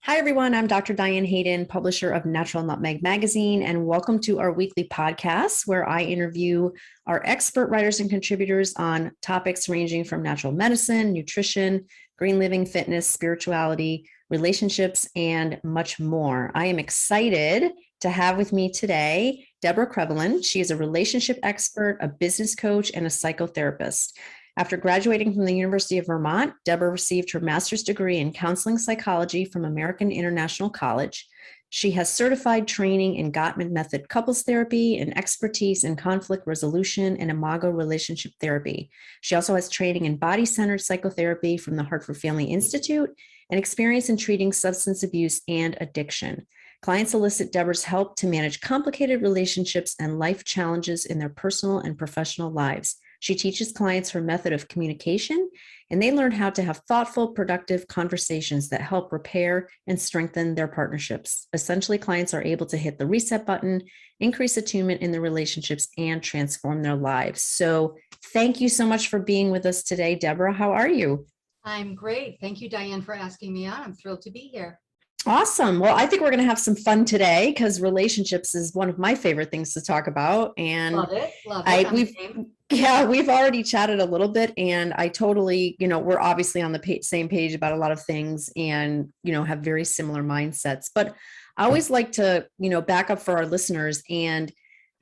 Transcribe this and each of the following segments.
Hi, everyone. I'm Dr. Diane Hayden, publisher of Natural Nutmeg magazine, and welcome to our weekly podcast where I interview our expert writers and contributors on topics ranging from natural medicine, nutrition, green living, fitness, spirituality, relationships, and much more. I am excited to have with me today Deborah Krevalin. She is a relationship expert, a business coach, and a psychotherapist. After graduating from the University of Vermont, Deborah received her master's degree in counseling psychology from American International College. She has certified training in Gottman method couples therapy and expertise in conflict resolution and imago relationship therapy. She also has training in body-centered psychotherapy from the Hartford Family Institute and experience in treating substance abuse and addiction. Clients solicit Deborah's help to manage complicated relationships and life challenges in their personal and professional lives. She teaches clients her method of communication, and they learn how to have thoughtful, productive conversations that help repair and strengthen their partnerships. Essentially, clients are able to hit the reset button, increase attunement in their relationships, and transform their lives. So thank you so much for being with us today, Deborah. How are you? I'm great. Thank you, Diane, for asking me on. I'm thrilled to be here. Awesome. Well, I think we're going to have some fun today because relationships is one of my favorite things to talk about. And love it. Love it. we've already chatted a little bit, and I totally, we're obviously on the same page about a lot of things and, have very similar mindsets. But I always like to, back up for our listeners and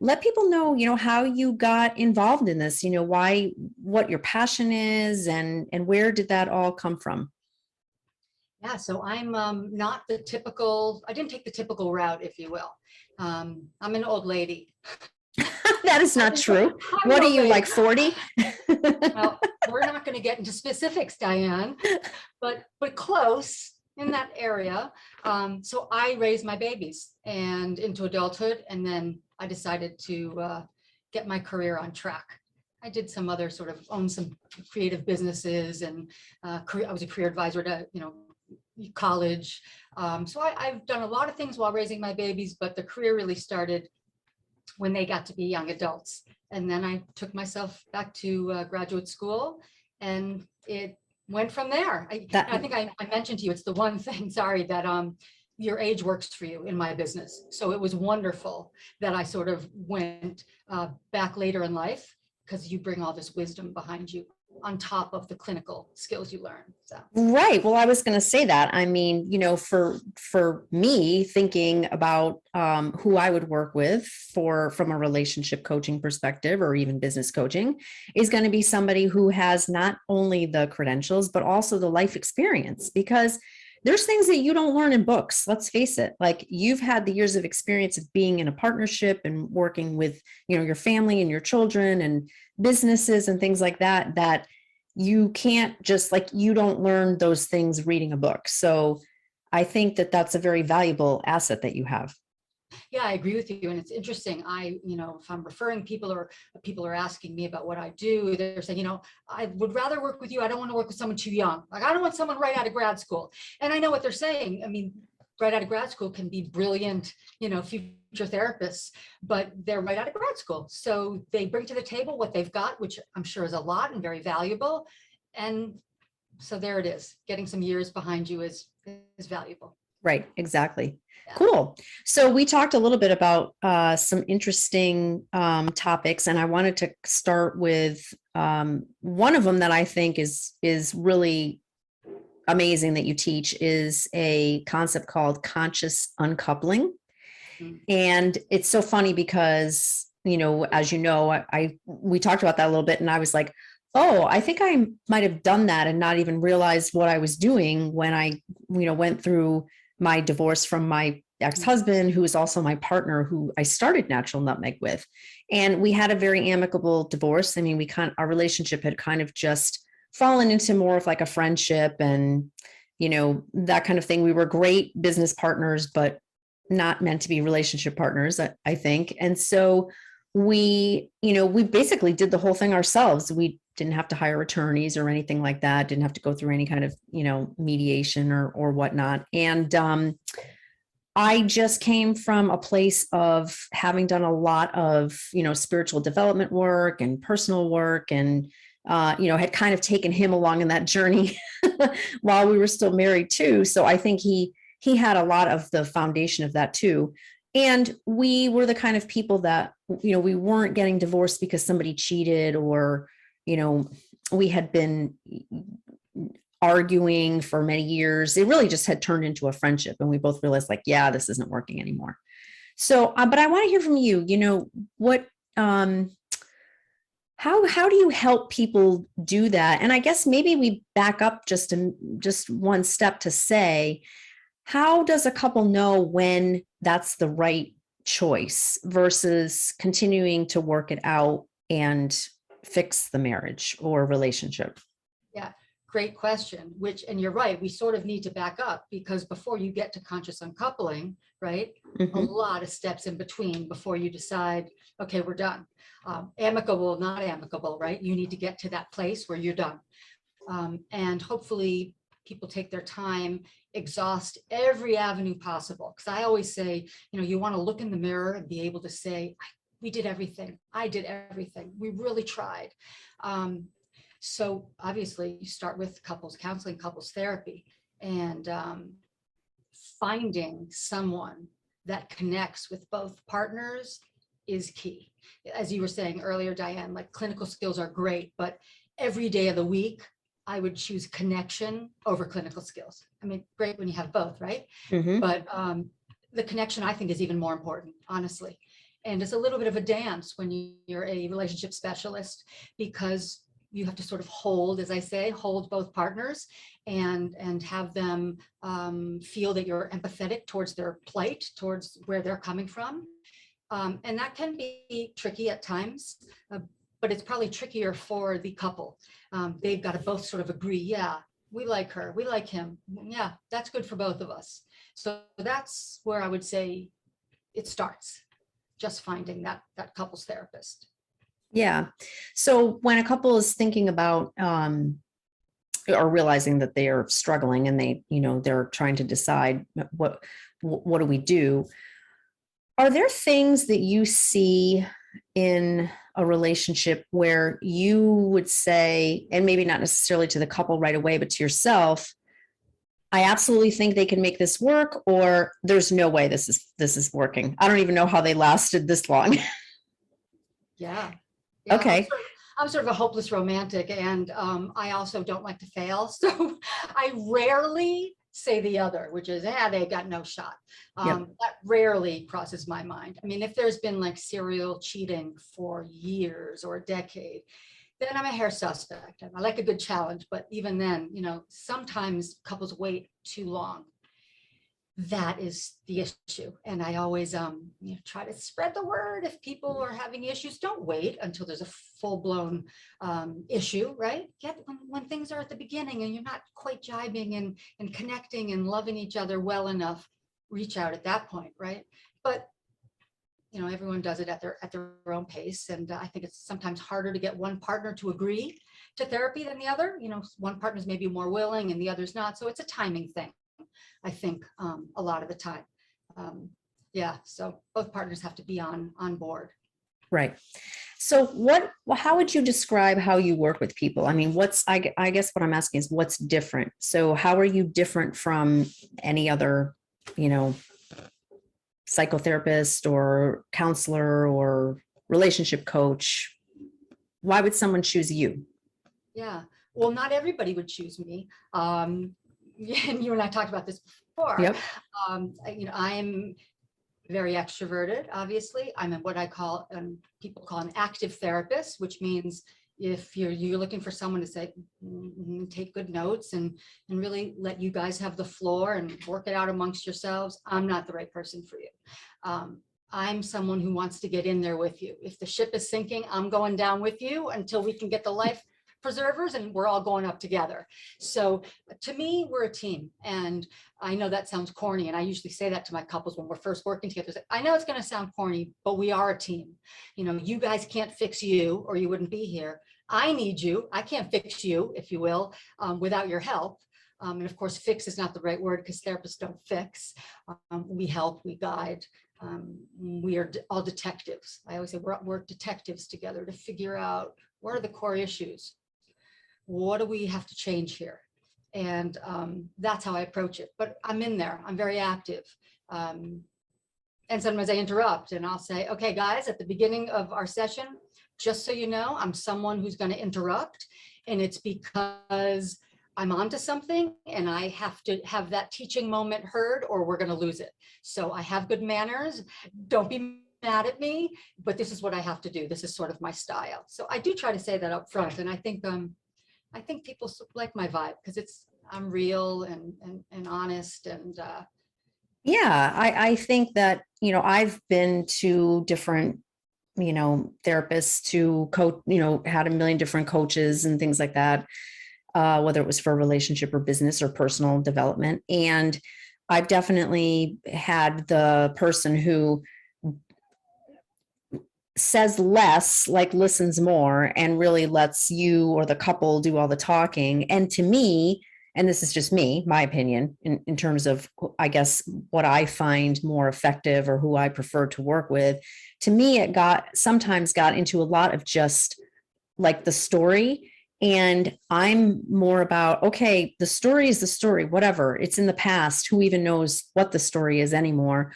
let people know, how you got involved in this, what your passion is and where did that all come from? Yeah, so I'm not the typical, I didn't take the typical route, if you will. I'm an old lady. That is not true. What are you, like 40? Well, we're not going to get into specifics, Diane, but close in that area. So I raised my babies and into adulthood, and then I decided to get my career on track. I did some other owned some creative businesses, and I was a career advisor to, college. So I've done a lot of things while raising my babies, but the career really started when they got to be young adults. And then I took myself back to graduate school, and it went from there. I think I mentioned to you, it's the one thing, sorry, that your age works for you in my business. So it was wonderful that I sort of went back later in life, because you bring all this wisdom behind you on top of the clinical skills you learn. So. Right. Well, I was going to say that. I mean, for me, thinking about who I would work with from a relationship coaching perspective or even business coaching is going to be somebody who has not only the credentials, but also the life experience, because there's things that you don't learn in books. Let's face it. Like, you've had the years of experience of being in a partnership and working with, your family and your children and businesses and things like that, that you can't just you don't learn those things reading a book. So I think that that's a very valuable asset that you have. Yeah, I agree with you. And it's interesting. If I'm referring people or people are asking me about what I do, they're saying, I would rather work with you. I don't want to work with someone too young. Like, I don't want someone right out of grad school. And I know what they're saying. I mean, right out of grad school can be brilliant, future therapists, but they're right out of grad school. So they bring to the table what they've got, which I'm sure is a lot and very valuable. And so there it is. Getting some years behind you is valuable. Right. Exactly. Yeah. Cool. So we talked a little bit about some interesting topics, and I wanted to start with one of them that I think is really amazing that you teach is a concept called conscious uncoupling. Mm-hmm. And it's so funny because, as we talked about that a little bit, and I was like, oh, I think I might have done that and not even realized what I was doing when I, went through my divorce from my ex-husband, who is also my partner, who I started Natural Nutmeg with. And we had a very amicable divorce. I mean, our relationship had kind of just fallen into more of like a friendship and, that kind of thing. We were great business partners, but not meant to be relationship partners, I think. And so we basically did the whole thing ourselves. We didn't have to hire attorneys or anything like that. Didn't have to go through any kind of, mediation or whatnot. And I just came from a place of having done a lot of, spiritual development work and personal work, and had kind of taken him along in that journey while we were still married too. So I think he he had a lot of the foundation of that too. And we were the kind of people that, we weren't getting divorced because somebody cheated, or, we had been arguing for many years. It really just had turned into a friendship. And we both realized, like, yeah, this isn't working anymore. So, but I want to hear from you, what, how do you help people do that? And I guess maybe we back up just one step to say, how does a couple know when that's the right choice versus continuing to work it out and fix the marriage or relationship? Yeah, great question. And you're right, we sort of need to back up, because before you get to conscious uncoupling, right? Mm-hmm. A lot of steps in between before you decide, okay, we're done. Amicable, not amicable, right? You need to get to that place where you're done. And hopefully people take their time, exhaust every avenue possible. Because I always say, you want to look in the mirror and be able to say, we did everything. I did everything. We really tried. So obviously you start with couples counseling, couples therapy, and finding someone that connects with both partners is key. As you were saying earlier, Diane, like, clinical skills are great, but every day of the week, I would choose connection over clinical skills. I mean, great when you have both, right? Mm-hmm. But the connection, I think, is even more important, honestly. And it's a little bit of a dance when you're a relationship specialist, because you have to sort of hold, as I say, hold both partners and have them feel that you're empathetic towards their plight, towards where they're coming from. And that can be tricky at times, but it's probably trickier for the couple. They've got to both sort of agree, yeah, we like her, we like him. Yeah, that's good for both of us. So that's where I would say it starts, just finding that couples therapist. Yeah. So when a couple is thinking about or realizing that they are struggling, and they're trying to decide what do we do, are there things that you see in a relationship where you would say, and maybe not necessarily to the couple right away, but to yourself, I absolutely think they can make this work, or there's no way this is working. I don't even know how they lasted this long. Yeah. Okay. I'm sort of a hopeless romantic, and I also don't like to fail. So I rarely say the other, which is, they got no shot. Yep. That rarely crosses my mind. I mean, if there's been like serial cheating for years or a decade, then I'm a hair suspect. I like a good challenge, but even then, sometimes couples wait too long. That is the issue. And I always try to spread the word. If people are having issues, don't wait until there's a full-blown issue, right? When things are at the beginning and you're not quite jibing and connecting and loving each other well enough, reach out at that point, right? But everyone does it at their own pace. And I think it's sometimes harder to get one partner to agree to therapy than the other. One partner's maybe more willing and the other's not. So it's a timing thing, I think, a lot of the time. So both partners have to be on board. Right. So how would you describe how you work with people? I mean, I guess what I'm asking is what's different? So how are you different from any other, psychotherapist or counselor or relationship coach? Why would someone choose you? Yeah. Well, not everybody would choose me. And you and I talked about this before. Yep. I'm very extroverted, obviously. I'm what I call, people call an active therapist, which means if you're looking for someone to say, take good notes and really let you guys have the floor and work it out amongst yourselves, I'm not the right person for you. I'm someone who wants to get in there with you. If the ship is sinking, I'm going down with you until we can get the life preservers and we're all going up together. So to me, we're a team. And I know that sounds corny. And I usually say that to my couples when we're first working together. I know it's going to sound corny, but we are a team. You guys can't fix you or you wouldn't be here. I need you. I can't fix you, if you will, without your help. And of course, fix is not the right word because therapists don't fix. We help, we guide. We are all detectives. I always say we're detectives together to figure out what are the core issues. What do we have to change here? And that's how I approach it. But I'm in there. I'm very active. And sometimes I interrupt and I'll say, okay, guys, at the beginning of our session, just so you know, I'm someone who's going to interrupt. And it's because I'm onto something and I have to have that teaching moment heard or we're going to lose it. So I have good manners. Don't be mad at me, but this is what I have to do. This is sort of my style. So I do try to say that up front. And I think people like my vibe because I'm real and honest and Yeah, I think that, I've been to different, therapists, to coach, had a million different coaches and things like that, whether it was for relationship or business or personal development. And I've definitely had the person who says less, like listens more, and really lets you or the couple do all the talking. And to me, and this is just me, my opinion, in terms of, I guess, what I find more effective or who I prefer to work with, to me, it sometimes got into a lot of just like the story. And I'm more about, okay, the story is the story, whatever, it's in the past. Who even knows what the story is anymore?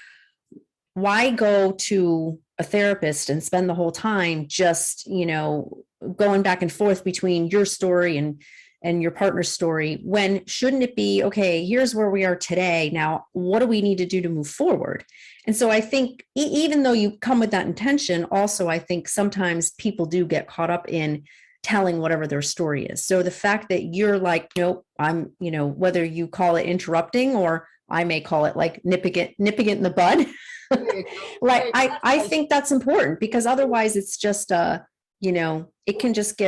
Why go to a therapist and spend the whole time just, going back and forth between your story and your partner's story, when shouldn't it be, okay, here's where we are today. Now, what do we need to do to move forward? And so I think even though you come with that intention, also, I think sometimes people do get caught up in telling whatever their story is. So the fact that you're like, nope, I'm, whether you call it interrupting or I may call it like nipping it in the bud. Like, I think that's important because otherwise it's just, it can just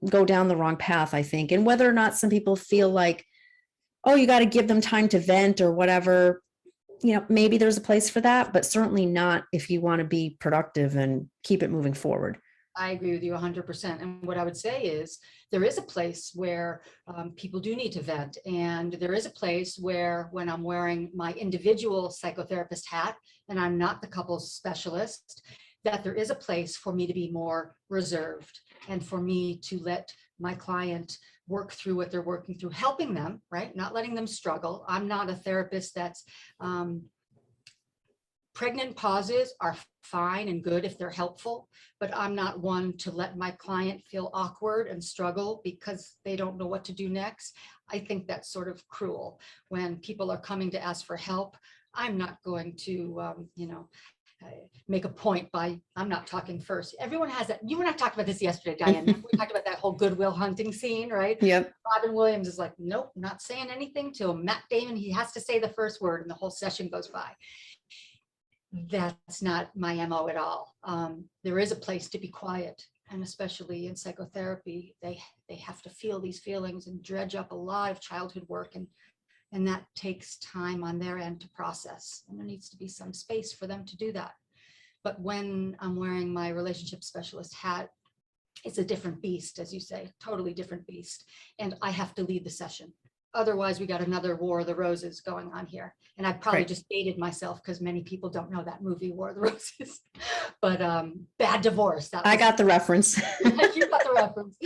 go down the wrong path, I think. And whether or not some people feel like, oh, you got to give them time to vent or whatever, maybe there's a place for that, but certainly not if you want to be productive and keep it moving forward. I agree with you 100%. And what I would say is there is a place where people do need to vent. And there is a place where when I'm wearing my individual psychotherapist hat and I'm not the couples specialist, that there is a place for me to be more reserved and for me to let my client work through what they're working through, helping them, right? Not letting them struggle. I'm not a therapist that's pregnant pauses are fine and good if they're helpful, but I'm not one to let my client feel awkward and struggle because they don't know what to do next. I think that's sort of cruel. When people are coming to ask for help, I'm not going to, make a point by, I'm not talking first. Everyone has that. You and I talked about this yesterday, Diane. We talked about that whole Goodwill Hunting scene, right? Yep. Robin Williams is like, nope, not saying anything till Matt Damon. He has to say the first word and the whole session goes by. That's not my MO at all. There is a place to be quiet. And especially in psychotherapy, they have to feel these feelings and dredge up a lot of childhood work. And that takes time on their end to process. And there needs to be some space for them to do that. But when I'm wearing my relationship specialist hat, it's a different beast, as you say, totally different beast. And I have to lead the session. Otherwise, we got another War of the Roses going on here. And I probably just dated myself because many people don't know that movie, War of the Roses. But Bad Divorce. I got the reference. You got the reference.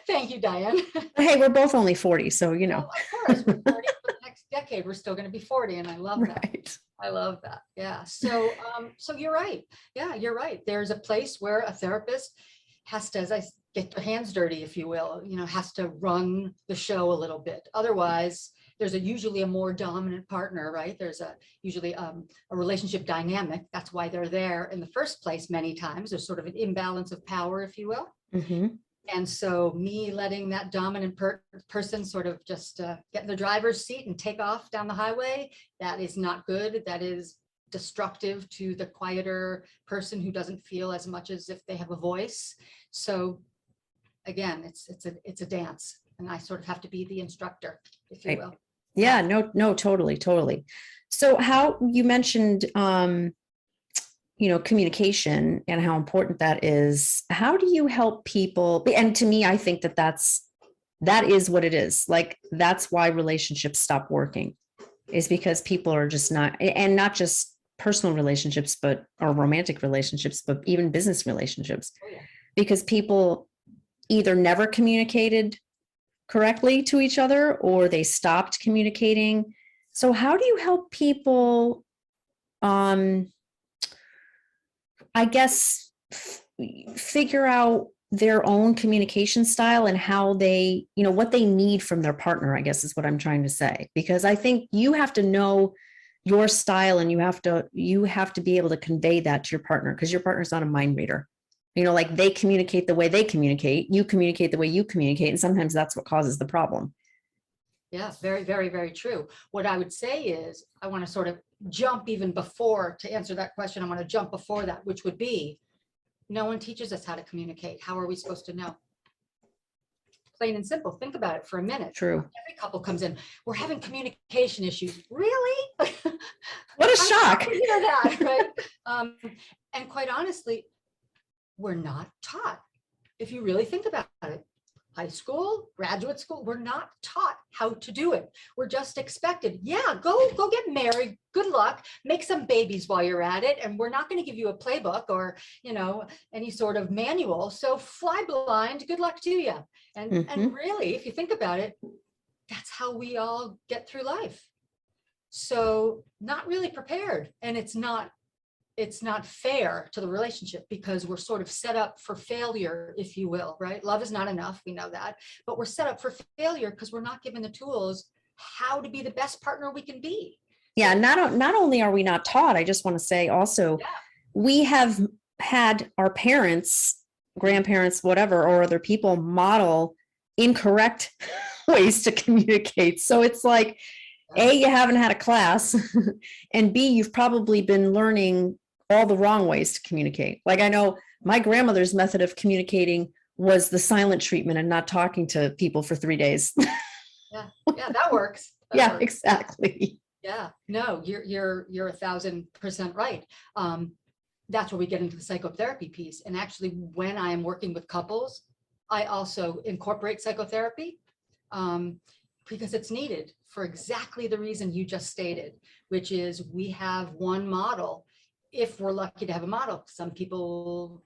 Thank you, Diane. Hey, we're both only 40, so Well, of course, we're 40 for the next decade. We're still going to be 40, and I love that. I love that. Yeah. So you're right. Yeah, you're right. There's a place where a therapist has to, as I get their hands dirty, if you will, has to run the show a little bit. Otherwise, there's usually a more dominant partner, right? There's usually a relationship dynamic. That's why they're there in the first place. Many times there's sort of an imbalance of power, if you will. Mm-hmm. And so me letting that dominant person sort of just get in the driver's seat and take off down the highway, that is not good. That is destructive to the quieter person who doesn't feel as much as if they have a voice. So again, it's a dance, and I sort of have to be the instructor, if you will. Yeah, no, totally. So how you mentioned, communication and how important that is. How do you help people? And to me, I think that is what it is. Like, that's why relationships stop working, is because people are just not, and not just personal relationships, or romantic relationships, but even business relationships, because people either never communicated correctly to each other, or they stopped communicating. So how do you help people, I guess, figure out their own communication style and how they, what they need from their partner, I guess is what I'm trying to say. Because I think you have to know your style, and you have to be able to convey that to your partner, because your partner's not a mind reader. Like, they communicate the way they communicate, you communicate the way you communicate, and sometimes that's what causes the problem. Yeah, very, very, very true. What I would say is, I want to sort of jump even before to answer that question. I want to jump before that, which would be, no one teaches us how to communicate. How are we supposed to know? Plain and simple. Think about it for a minute. True. Every couple comes in, we're having communication issues. Really? What a shock. I hear that, right? And quite honestly, we're not taught. If you really think about it, high school, graduate school, we're not taught how to do it. We're just expected, yeah, go get married, good luck, make some babies while you're at it, and we're not going to give you a playbook or, any sort of manual. So fly blind, good luck to you. And really, if you think about it, that's how we all get through life. So not really prepared, and it's not fair to the relationship, because we're sort of set up for failure, if you will, right? Love is not enough. We know that, but we're set up for failure because we're not given the tools how to be the best partner we can be. Yeah. Not only are we not taught, I just want to say also, we have had our parents, grandparents, whatever, or other people model incorrect ways to communicate. So it's like, A, you haven't had a class, and B, you've probably been learning all the wrong ways to communicate. Like, I know my grandmother's method of communicating was the silent treatment and not talking to people for 3 days. Yeah, that works. Yeah, exactly. Yeah, no, you're 1,000% right. That's where we get into the psychotherapy piece. And actually, when I am working with couples, I also incorporate psychotherapy, because it's needed for exactly the reason you just stated, which is we have one model. If we're lucky to have a model, some people,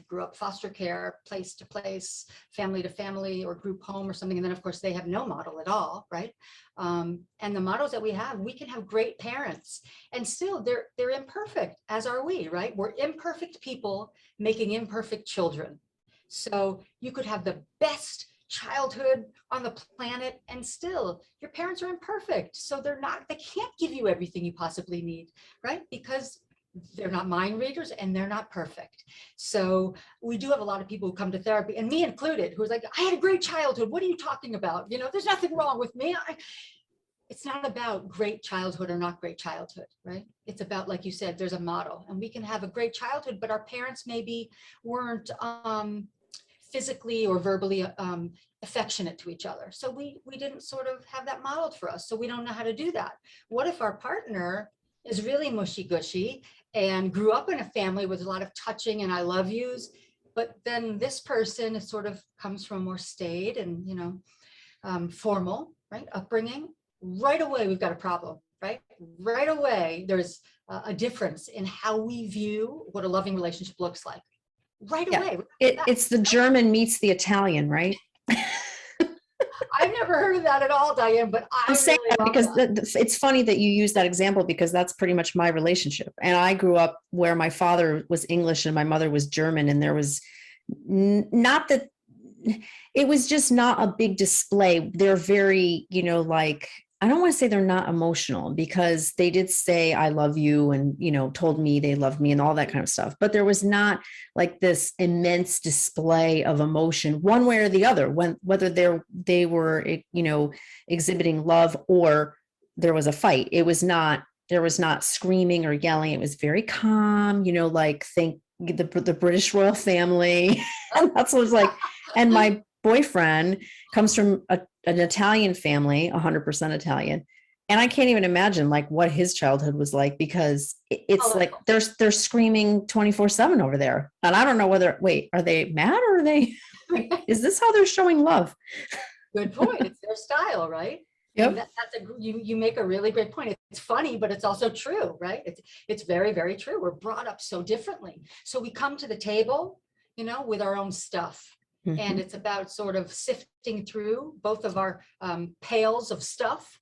grew up foster care, place to place, family to family, or group home or something. And then of course they have no model at all, right? And the models that we can have great parents, and still they're imperfect, as are we, right? We're imperfect people making imperfect children. So you could have the best childhood on the planet, and still your parents are imperfect. So they can't give you everything you possibly need, right? Because they're not mind readers and they're not perfect. So we do have a lot of people who come to therapy, and me included, who's like, I had a great childhood. What are you talking about? There's nothing wrong with me. It's not about great childhood or not great childhood, right? It's about, like you said, there's a model, and we can have a great childhood, but our parents maybe weren't physically or verbally affectionate to each other. So we didn't sort of have that modeled for us. So we don't know how to do that. What if our partner is really mushy gushy and grew up in a family with a lot of touching and I love yous, but then this person is sort of comes from a more staid and, formal, right, upbringing? Right away, we've got a problem, right? Right away, there's a difference in how we view what a loving relationship looks like. Right away. It's the German meets the Italian, right? I've never heard of that at all, Diane, but I'm saying really that because it's funny that you use that example, because that's pretty much my relationship. And I grew up where my father was English and my mother was German, and there was not that, it was just not a big display. They're very, like, I don't want to say they're not emotional, because they did say, I love you, and, told me they loved me and all that kind of stuff. But there was not like this immense display of emotion one way or the other, whether they were, exhibiting love or there was a fight. There was not screaming or yelling. It was very calm, like think the British royal family. And that's what it was like. And my boyfriend comes from an Italian family, 100% Italian. And I can't even imagine like what his childhood was like, because it's like they're screaming 24/7 over there. And I don't know are they mad, or are they, is this how they're showing love? Good point. It's their style, right? Yep. You make a really great point. It's funny, but it's also true, right? It's very, very true. We're brought up so differently. So we come to the table, with our own stuff. And it's about sort of sifting through both of our pails of stuff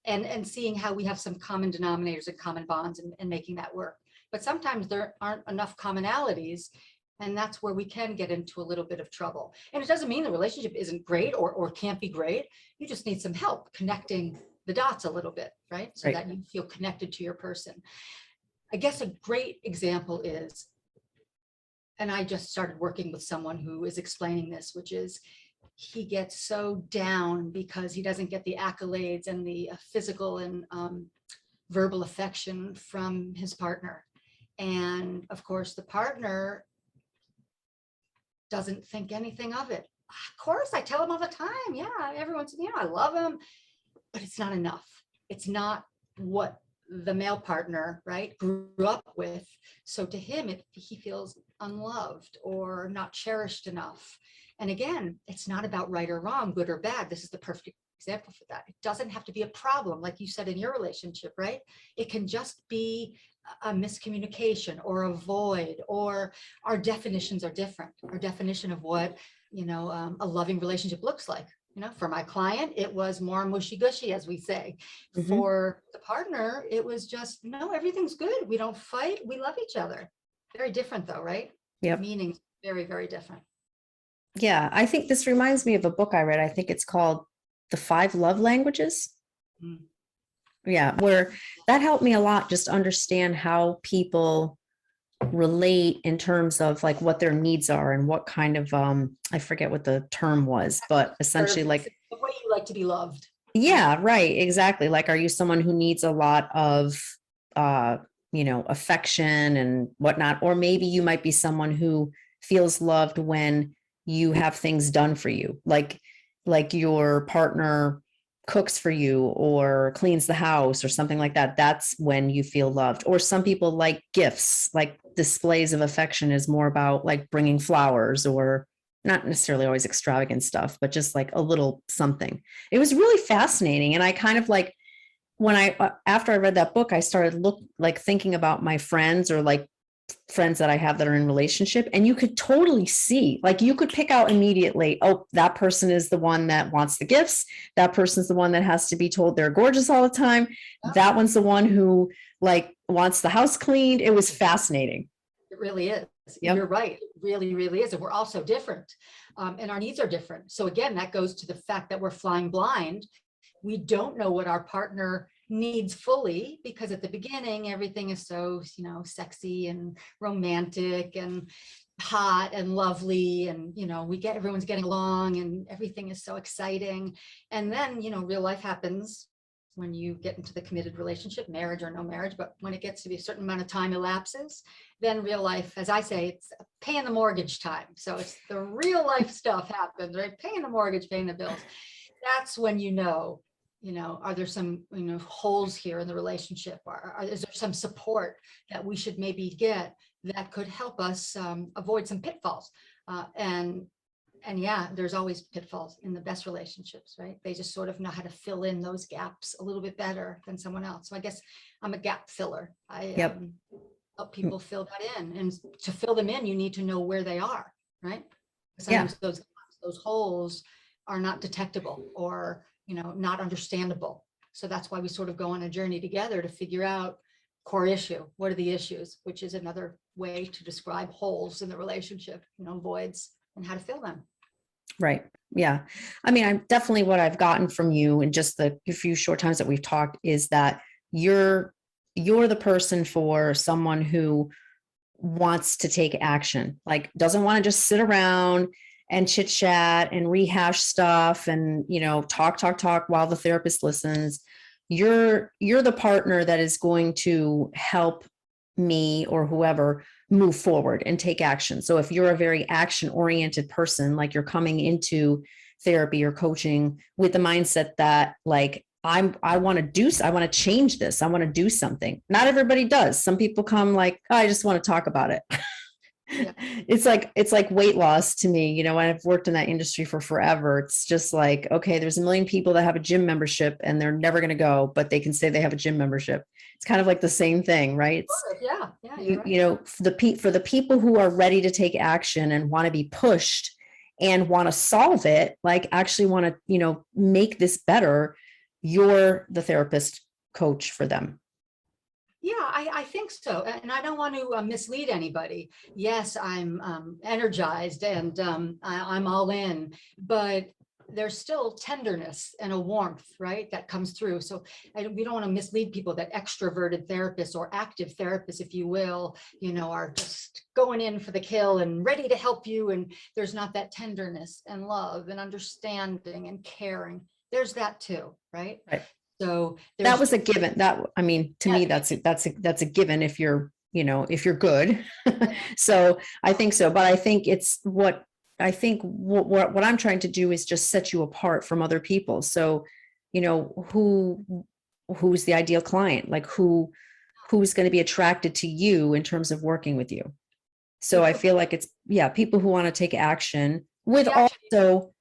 and seeing how we have some common denominators and common bonds and making that work. But sometimes there aren't enough commonalities, and that's where we can get into a little bit of trouble. And it doesn't mean the relationship isn't great or can't be great. You just need some help connecting the dots a little bit, right? So that you feel connected to your person. I guess a great example is, and I just started working with someone who is explaining this, which is he gets so down because he doesn't get the accolades and the physical and verbal affection from his partner. And of course, the partner doesn't think anything of it. Of course, I tell him all the time, yeah, everyone's, I love him, but it's not enough. It's not what the male partner, right, grew up with. So to him, he feels unloved or not cherished enough. And again, it's not about right or wrong, good or bad. This is the perfect example for that. It doesn't have to be a problem, like you said, in your relationship, right? It can just be a miscommunication or a void, or our definitions are different. Our definition of what, a loving relationship looks like. For my client, it was more mushy gushy, as we say. For the partner, it was just, no, everything's good. We don't fight. We love each other. Very different though, right? Yep. Meaning very, very different. Yeah. I think this reminds me of a book I read. I think it's called The 5 Love Languages. Yeah. Where that helped me a lot, just understand how people relate in terms of like what their needs are and what kind of, I forget what the term was, but essentially like the way you like to be loved. Yeah, right. Exactly. Like, are you someone who needs a lot of, affection and whatnot? Or maybe you might be someone who feels loved when you have things done for you, like your partner cooks for you or cleans the house or something like that. That's when you feel loved. Or some people like gifts, like displays of affection is more about like bringing flowers, or not necessarily always extravagant stuff, but just like a little something. It was really fascinating. And I kind of like, when after I read that book, I started thinking about my friends, or like friends that I have that are in relationship, and you could totally see, like you could pick out immediately, oh, that person is the one that wants the gifts. That person's the one that has to be told they're gorgeous all the time. That one's the one who like wants the house cleaned. It was fascinating. It really is. Yep. You're right. It really, really is. And we're all so different. And our needs are different. So again, that goes to the fact that we're flying blind. We don't know what our partner needs fully, because at the beginning, everything is so, sexy and romantic and hot and lovely. And, everyone's getting along and everything is so exciting. And then, real life happens when you get into the committed relationship, marriage or no marriage. But when it gets to be a certain amount of time elapses, then real life, as I say, it's paying the mortgage time. So it's the real life stuff happens, right? Paying the mortgage, paying the bills. That's when are there some, holes here in the relationship? Is there some support that we should maybe get that could help us avoid some pitfalls? And yeah, there's always pitfalls in the best relationships, right? They just sort of know how to fill in those gaps a little bit better than someone else. So I guess I'm a gap filler. I help people fill that in, and to fill them in, you need to know where they are, right? Sometimes those holes are not detectable, or not understandable. So that's why we sort of go on a journey together to figure out core issue. What are the issues? Which is another way to describe holes in the relationship, voids, and how to fill them. Right. Yeah. I mean, I'm definitely, what I've gotten from you in just the few short times that we've talked is that you're the person for someone who wants to take action, like doesn't want to just sit around and chit chat and rehash stuff and, talk while the therapist listens. You're the partner that is going to help me or whoever move forward and take action. So if you're a very action oriented person, like you're coming into therapy or coaching with the mindset that like, I want to change this. I want to do something. Not everybody does. Some people come like, oh, I just want to talk about it. Yeah. It's like weight loss to me, I've worked in that industry for forever. It's just like, okay, there's a million people that have a gym membership and they're never going to go, but they can say they have a gym membership. It's kind of like the same thing, right? Yeah. Right. For the people who are ready to take action and want to be pushed and want to solve it, like actually want to, make this better, you're the therapist coach for them. Yeah, I think so. And I don't want to mislead anybody. Yes, I'm energized and I'm all in, but there's still tenderness and a warmth, right, that comes through. So we don't want to mislead people that extroverted therapists or active therapists, if you will, are just going in for the kill and ready to help you. And there's not that tenderness and love and understanding and caring. There's that too, right? Right. So that was a given. To me, that's a given if you're, if you're good. So I think so, but I think what I'm trying to do is just set you apart from other people. So, who's the ideal client? Like who's going to be attracted to you in terms of working with you? So I feel like it's, people who want to take action with also,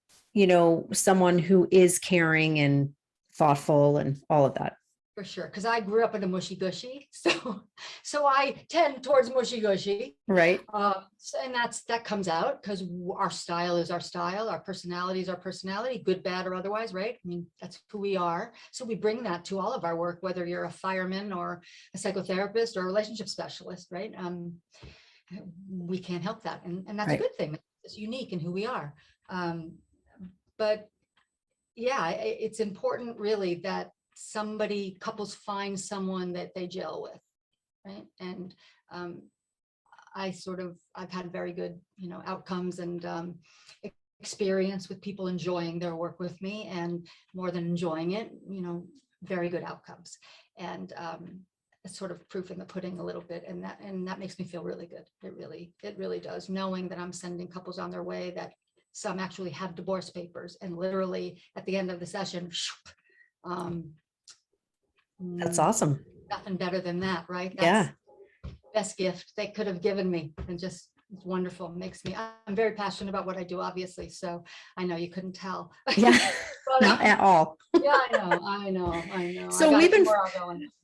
someone who is caring and thoughtful and all of that. For sure, because I grew up in a mushy gushy, so I tend towards mushy gushy, right? And that comes out because our style is our style, our personality is our personality, good, bad, or otherwise, right? I mean, that's who we are. So we bring that to all of our work, whether you're a fireman or a psychotherapist or a relationship specialist, right? We can't help that, and that's a good thing. It's unique in who we are, but yeah, it's important really that couples find someone that they gel with, right? And I've had very good, outcomes and experience with people enjoying their work with me, and more than enjoying it, very good outcomes. And it's sort of proof in the pudding a little bit, and that makes me feel really good. It really does, knowing that I'm sending couples on their way, that some actually have divorce papers, and literally at the end of the session, that's awesome. Nothing better than that, right? That's best gift they could have given me, and just it's wonderful. I'm very passionate about what I do, obviously. So I know you couldn't tell. Yeah, but, not at all. Yeah, I know. So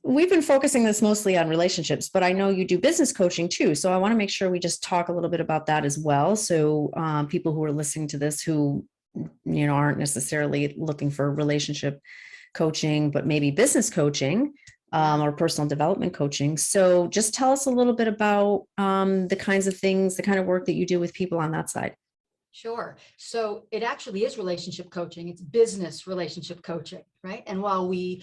we've been focusing this mostly on relationships, but I know you do business coaching too. So I want to make sure we just talk a little bit about that as well. So people who are listening to this who, aren't necessarily looking for relationship coaching, but maybe business coaching or personal development coaching. So just tell us a little bit about the kinds of things, the kind of work that you do with people on that side. Sure. So it actually is relationship coaching. It's business relationship coaching, right? And while we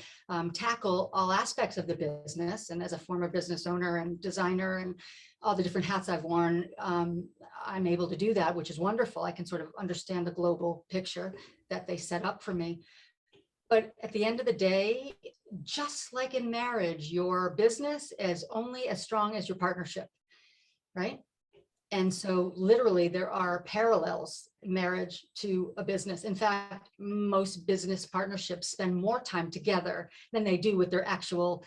tackle all aspects of the business, and as a former business owner and designer and all the different hats I've worn, I'm able to do that, which is wonderful. I can sort of understand the global picture that they set up for me. But at the end of the day, just like in marriage, your business is only as strong as your partnership, right? And so literally there are parallels in marriage to a business. In fact, most business partnerships spend more time together than they do with their actual,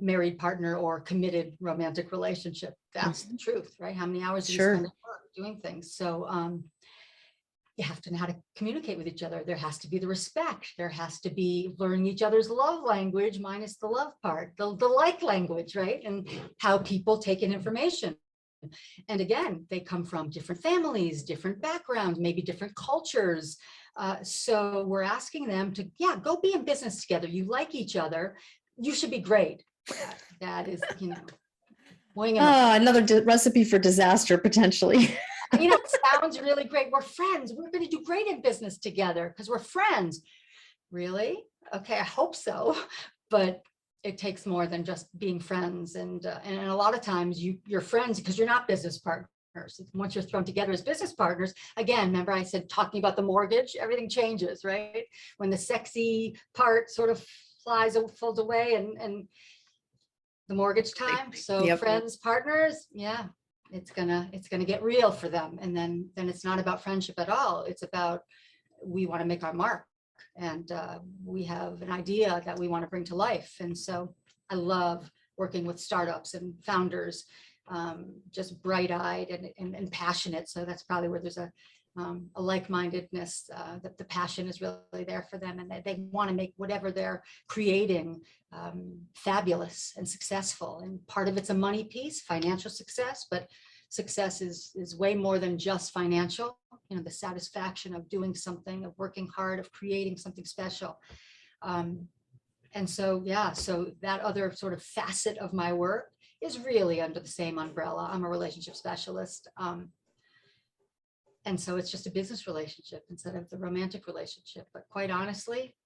married partner or committed romantic relationship. That's the truth, right? How many hours do you spend at work doing things? So you have to know how to communicate with each other. There has to be the respect. There has to be learning each other's love language minus the love part, the like language, right? And how people take in information. And again, they come from different families, different backgrounds, maybe different cultures. So we're asking them to, go be in business together. You like each other. You should be great. That is, another recipe for disaster, potentially. It sounds really great. We're friends. We're going to do great in business together because we're friends. Really? Okay, I hope so. But it takes more than just being friends. And a lot of times you're friends because you're not business partners. Once you're thrown together as business partners, again, remember I said, talking about the mortgage, everything changes, right? When the sexy part sort of falls away and the mortgage time. So friends, partners, it's gonna get real for them. And then it's not about friendship at all. It's about, we want to make our mark. And we have an idea that we want to bring to life. And so I love working with startups and founders, just bright-eyed and passionate. So that's probably where there's a like-mindedness, that the passion is really there for them, and they want to make whatever they're creating fabulous and successful. And part of it's a money piece, financial success, but success is way more than just financial, the satisfaction of doing something, of working hard, of creating something special. And so, yeah, so that other sort of facet of my work is really under the same umbrella. I'm a relationship specialist. And so it's just a business relationship instead of the romantic relationship. But quite honestly,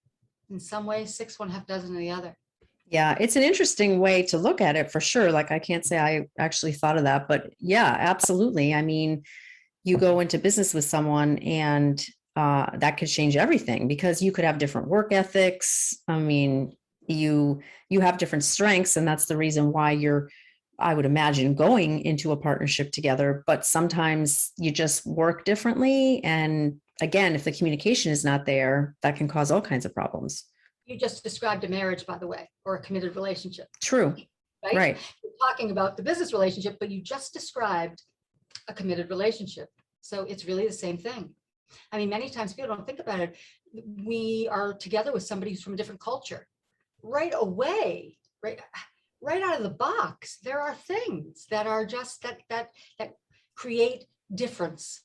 in some ways, 6 1/2 dozen of the other. Yeah, it's an interesting way to look at it for sure. Like, I can't say I actually thought of that, but yeah, absolutely. I mean, you go into business with someone and that could change everything because you could have different work ethics. I mean, you have different strengths, and that's the reason why you're, I would imagine, going into a partnership together. But sometimes you just work differently. And again, if the communication is not there, that can cause all kinds of problems. You just described a marriage, by the way, or a committed relationship. True. Right. You're talking about the business relationship, but you just described a committed relationship. So it's really the same thing. I mean, many times people don't think about it. We are together with somebody who's from a different culture. Right away, right out of the box, there are things that are just that create difference.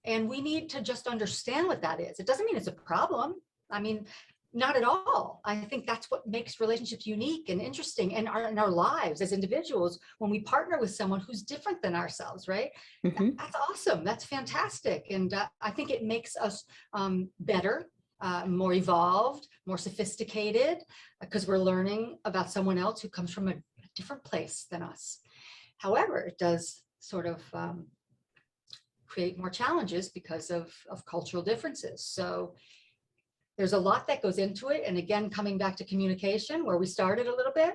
And we need to just understand what that is. It doesn't mean it's a problem. I mean, not at all. I think that's what makes relationships unique and interesting in our lives as individuals, when we partner with someone who's different than ourselves, right? Mm-hmm. That's awesome. That's fantastic. And I think it makes us better, more evolved, more sophisticated, because we're learning about someone else who comes from a different place than us. However, it does sort of create more challenges because of cultural differences. So there's a lot that goes into it. And again, coming back to communication, where we started a little bit,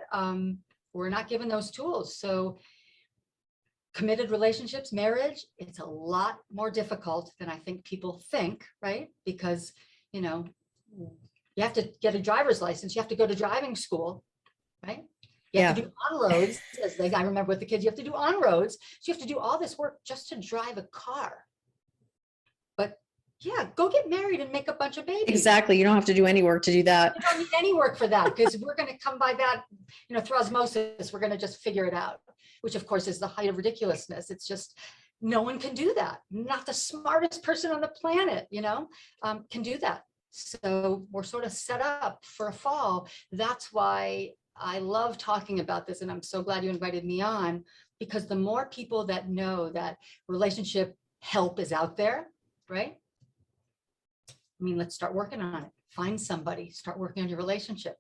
we're not given those tools. So committed relationships, marriage, it's a lot more difficult than I think people think, right? Because, you have to get a driver's license. You have to go to driving school, right? You have to do on-roads. I remember with the kids, you have to do on-roads. So you have to do all this work just to drive a car. But yeah, go get married and make a bunch of babies. Exactly. You don't have to do any work to do that. You don't need any work for that, because we're going to come by that, through osmosis. We're going to just figure it out, which of course is the height of ridiculousness. It's just, no one can do that. Not the smartest person on the planet, can do that. So we're sort of set up for a fall. That's why I love talking about this. And I'm so glad you invited me on, because the more people that know that relationship help is out there, right? I mean, let's start working on it. Find somebody, start working on your relationship.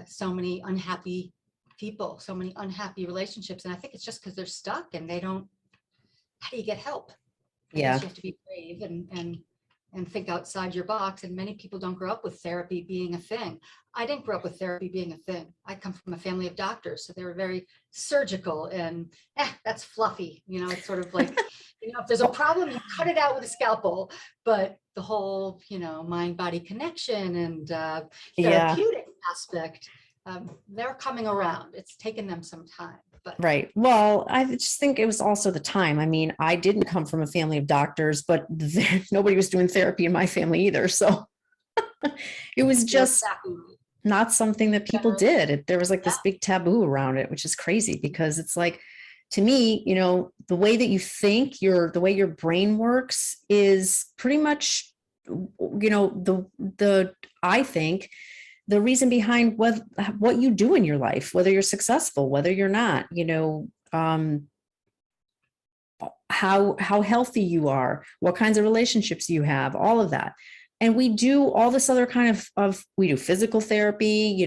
So many unhappy people, so many unhappy relationships. And I think it's just because they're stuck and they don't, how do you get help? Yeah. You have to be brave and think outside your box. And many people don't grow up with therapy being a thing. I didn't grow up with therapy being a thing. I come from a family of doctors, so they were very surgical and that's fluffy. It's sort of like, if there's a problem, you cut it out with a scalpel. But the whole, mind-body connection and therapeutic aspect, they're coming around. It's taken them some time. But right. Well, I just think it was also the time. I mean, I didn't come from a family of doctors, but nobody was doing therapy in my family either. So it was just not something that people did. There was like this big taboo around it, which is crazy, because it's like, to me, the way that you think, the way your brain works is pretty much, I think the reason behind what you do in your life, whether you're successful, whether you're not, how healthy you are, what kinds of relationships you have, all of that. And we do all this other kind of we do physical therapy,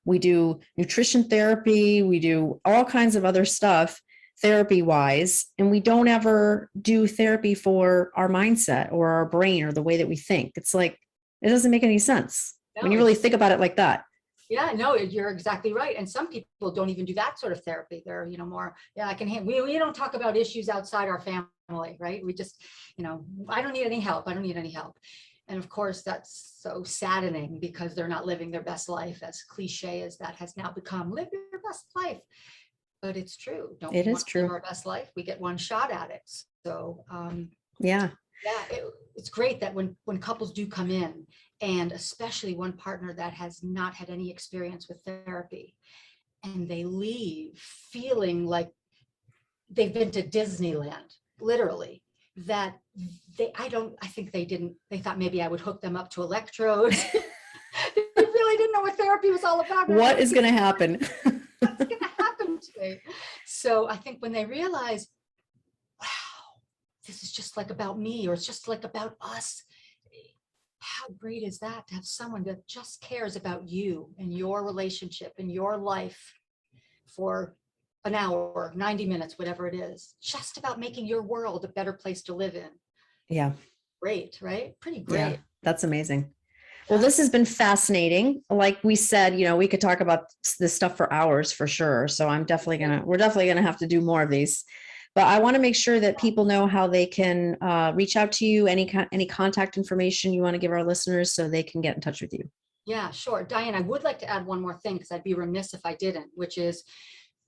we do nutrition therapy, we do all kinds of other stuff therapy wise, and we don't ever do therapy for our mindset or our brain or the way that we think. It's like, it doesn't make any sense when you really think about it like that. Yeah, no, you're exactly right. And some people don't even do that sort of therapy. They're, more, I can handle, we don't talk about issues outside our family, right? We just, I don't need any help. I don't need any help. And of course, that's so saddening, because they're not living their best life, as cliche as that has now become. Live your best life. But it's true. Don't we want to live our best life? We get one shot at it. So it's great that when couples do come in, and especially one partner that has not had any experience with therapy, and they leave feeling like they've been to Disneyland, literally, that I think they thought maybe I would hook them up to electrodes. They really didn't know what therapy was all about. What is going to happen? What's going to happen to me? So I think when they realize, wow, this is just like about me, or it's just like about us. How great is that to have someone that just cares about you and your relationship and your life for an hour, 90 minutes, whatever it is, just about making your world a better place to live in. Yeah. Great, right? Pretty great. Yeah, that's amazing. Well, this has been fascinating. Like we said, we could talk about this stuff for hours for sure. So we're definitely going to have to do more of these, but I want to make sure that people know how they can reach out to you, any contact information you want to give our listeners so they can get in touch with you. Yeah, sure. Diane, I would like to add one more thing because I'd be remiss if I didn't, which is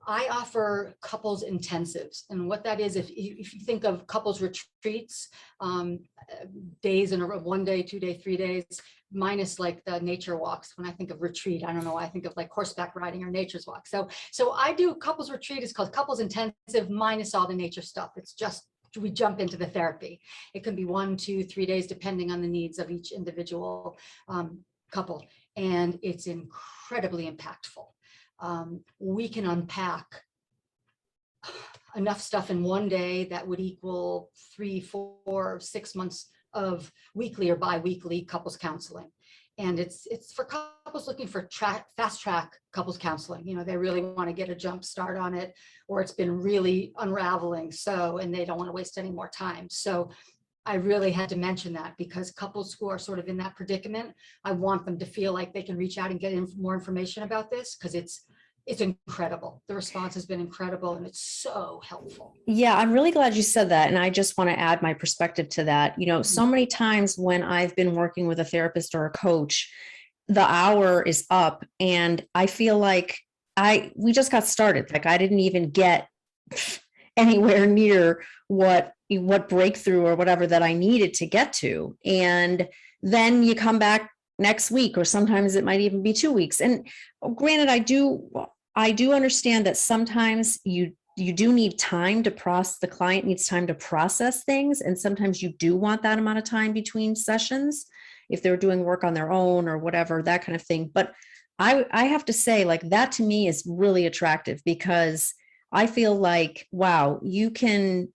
I offer couples intensives. And what that is, if you think of couples retreats, days in a row, 1 day, 2 day, 3 days, minus like the nature walks. When I think of retreat, I don't know, I think of like horseback riding or nature's walk. So I do couples retreat. It's called couples intensive minus all the nature stuff. It's just, we jump into the therapy. It can be 1, 2, 3 days, depending on the needs of each individual couple. And it's incredibly impactful. We can unpack enough stuff in 1 day that would equal 3, 4, 6 months of weekly or bi-weekly couples counseling. And it's for couples looking for fast track couples counseling. They really want to get a jump start on it, or it's been really unraveling. And they don't want to waste any more time. So I really had to mention that because couples who are sort of in that predicament, I want them to feel like they can reach out and get more information about this, because it's incredible. The response has been incredible and it's so helpful. Yeah, I'm really glad you said that. And I just want to add my perspective to that. So many times when I've been working with a therapist or a coach, the hour is up and I feel like we just got started. Like I didn't even get anywhere near what breakthrough or whatever that I needed to get to. And then you come back next week, or sometimes it might even be 2 weeks. And granted, I do understand that sometimes you do need time to process, the client needs time to process things. And sometimes you do want that amount of time between sessions if they're doing work on their own or whatever, that kind of thing. But I have to say, like, that to me is really attractive, because I feel like, wow, you can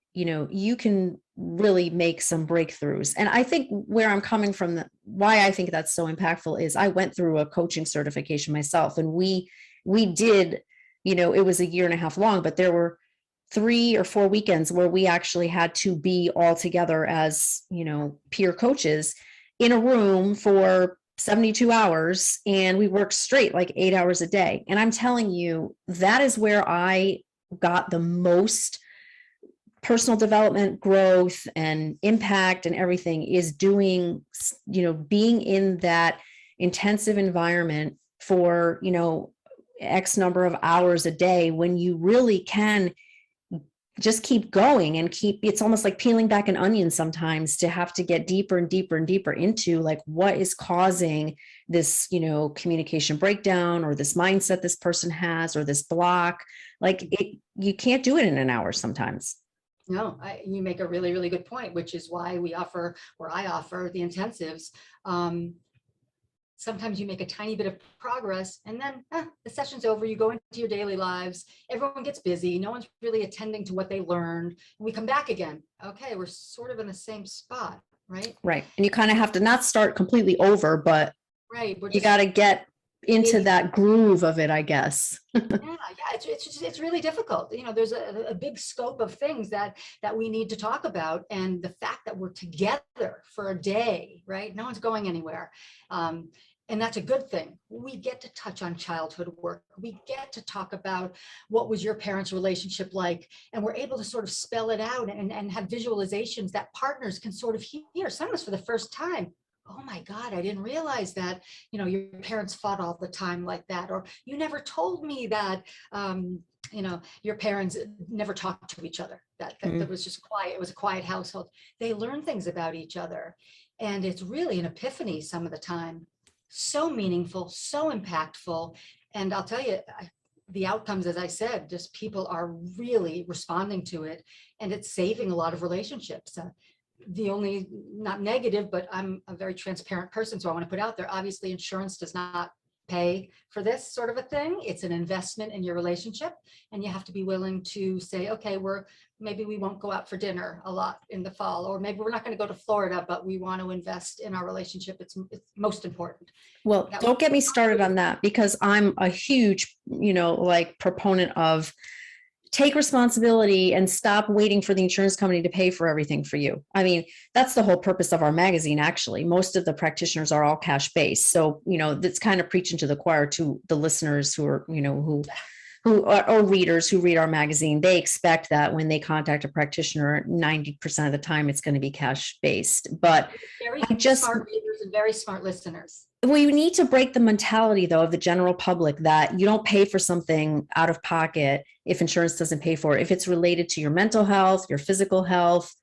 really make some breakthroughs. And I think where I'm coming from, why I think that's so impactful is I went through a coaching certification myself, and we did, it was 1.5 years long, but there were 3 or 4 weekends where we actually had to be all together as, peer coaches in a room for 72 hours. And we worked straight like 8 hours a day. And I'm telling you, that is where I got the most personal development, growth, and impact and everything, is doing, being in that intensive environment for, X number of hours a day, when you really can just keep going and it's almost like peeling back an onion sometimes, to have to get deeper and deeper and deeper into like what is causing this, communication breakdown, or this mindset this person has, or this block. Like you can't do it in an hour sometimes. No, you make a really, really good point, which is why I offer the intensives. Sometimes you make a tiny bit of progress and then the session's over. You go into your daily lives. Everyone gets busy. No one's really attending to what they learned. And we come back again. Okay, we're sort of in the same spot, right? Right. And you kind of have to not start completely over, but right. You got to get into that groove of it, I guess. Yeah, it's really difficult. There's a big scope of things that we need to talk about, and the fact that we're together for a day, right? No one's going anywhere. And that's a good thing. We get to touch on childhood work. We get to talk about what was your parents' relationship like, and we're able to sort of spell it out and have visualizations that partners can sort of hear, sometimes for the first time. Oh my God, I didn't realize that, your parents fought all the time like that. Or you never told me that, your parents never talked to each other. That was just quiet. It was a quiet household. They learn things about each other. And it's really an epiphany some of the time. So meaningful, so impactful. And I'll tell you, the outcomes, as I said, just people are really responding to it, and it's saving a lot of relationships. The only, not negative, but I'm a very transparent person, so I want to put out there, obviously insurance does not pay for this sort of a thing. It's an investment in your relationship, and you have to be willing to say, okay, maybe we won't go out for dinner a lot in the fall, or maybe we're not going to go to Florida, but we want to invest in our relationship. It's most important. Well, don't get me started on that, because I'm a huge, like proponent of take responsibility and stop waiting for the insurance company to pay for everything for you. I mean, that's the whole purpose of our magazine. Actually, most of the practitioners are all cash based. So, that's kind of preaching to the choir to the listeners who are, who are readers who read our magazine. They expect that when they contact a practitioner, 90% of the time it's going to be cash based. But very smart readers and very smart listeners. We need to break the mentality, though, of the general public that you don't pay for something out of pocket if insurance doesn't pay for it. If it's related to your mental health, your physical health,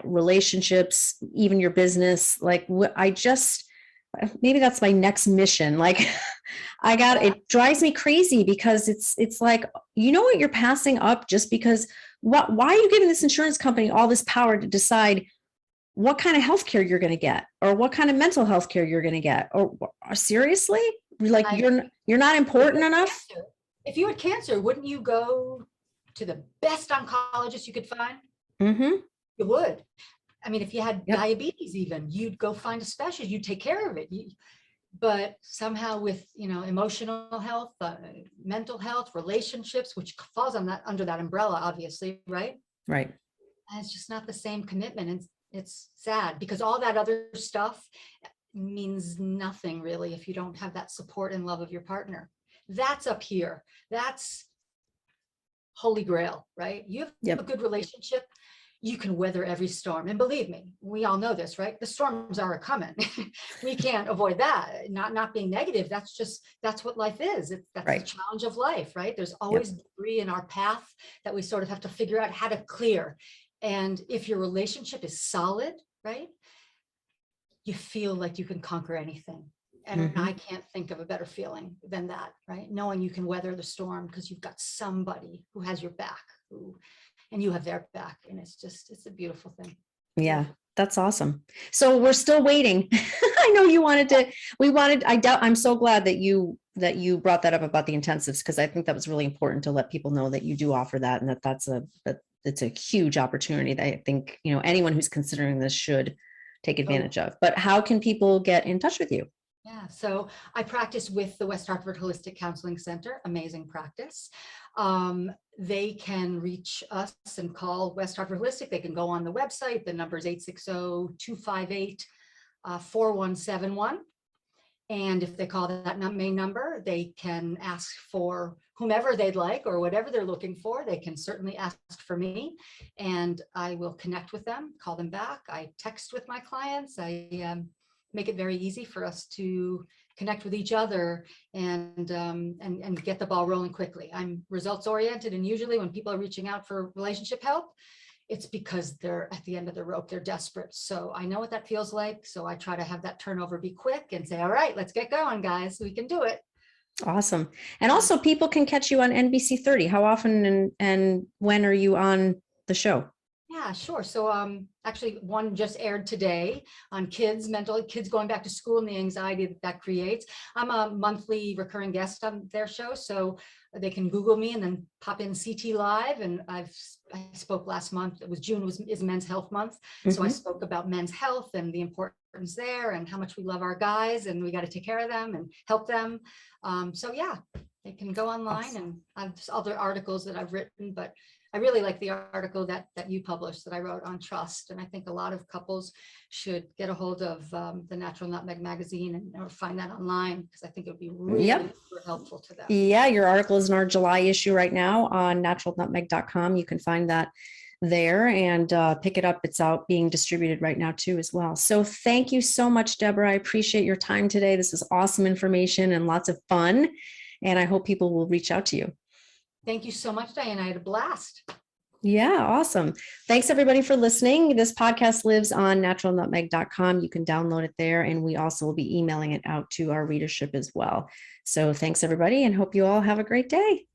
relationships, even your business. Like, maybe that's my next mission. Like, it drives me crazy, because it's like, what you're passing up just because why are you giving this insurance company all this power to decide what kind of healthcare you're going to get, or what kind of mental health care you're going to get? Or seriously, like you're not important enough. If you had cancer, wouldn't you go to the best oncologist you could find? Mm-hmm. You would. I mean, if you had diabetes, even, you'd go find a specialist. You'd take care of it. But somehow with emotional health, mental health, relationships, which falls on that, under that umbrella, obviously, right? Right. And it's just not the same commitment. And it's sad, because all that other stuff means nothing really if you don't have that support and love of your partner. That's up here. That's holy grail, right? You have a good relationship, you can weather every storm. And believe me, we all know this, right? The storms are coming. We can't avoid that. Not being negative. That's what life is. That's right. The challenge of life, right? There's always debris in our path that we sort of have to figure out how to clear. And if your relationship is solid, right, you feel like you can conquer anything. And I can't think of a better feeling than that, right? Knowing you can weather the storm because you've got somebody who has your back, and you have their back. And it's a beautiful thing. Yeah, that's awesome. So we're still waiting. I know you I'm so glad that you brought that up about the intensives, because I think that was really important to let people know that you do offer that, and it's a huge opportunity that I think, anyone who's considering this should take advantage of. But how can people get in touch with you? Yeah, so I practice with the West Hartford Holistic Counseling Center, amazing practice. They can reach us and call West Hartford Holistic. They can go on the website. The number is 860-258-4171. And if they call that main number, they can ask for whomever they'd like, or whatever they're looking for. They can certainly ask for me, and I will connect with them, call them back. I text with my clients. I make it very easy for us to connect with each other and get the ball rolling quickly. I'm results oriented, and usually when people are reaching out for relationship help, it's because they're at the end of the rope, they're desperate. So I know what that feels like. So I try to have that turnover be quick and say, all right, let's get going, guys. We can do it. Awesome. And also, people can catch you on NBC 30. How often and when are you on the show? Yeah, sure. So actually one just aired today on kids going back to school and the anxiety that creates. I'm a monthly recurring guest on their show, so they can Google me and then pop in CT Live. And I spoke last month. It was June is Men's Health Month. So I spoke about men's health and the importance there, and how much we love our guys and we got to take care of them and help them. So yeah, they can go online, and I've other articles that I've written, but I really like the article that you published that I wrote on trust. And I think a lot of couples should get a hold of the Natural Nutmeg magazine or find that online, because I think it would be really super helpful to them. Yeah, your article is in our July issue right now on naturalnutmeg.com. You can find that there and pick it up. It's out being distributed right now too as well. So thank you so much, Deborah. I appreciate your time today. This is awesome information and lots of fun. And I hope people will reach out to you. Thank you so much, Diane. I had a blast. Yeah, awesome. Thanks everybody for listening. This podcast lives on naturalnutmeg.com. You can download it there, and we also will be emailing it out to our readership as well. So thanks everybody, and hope you all have a great day.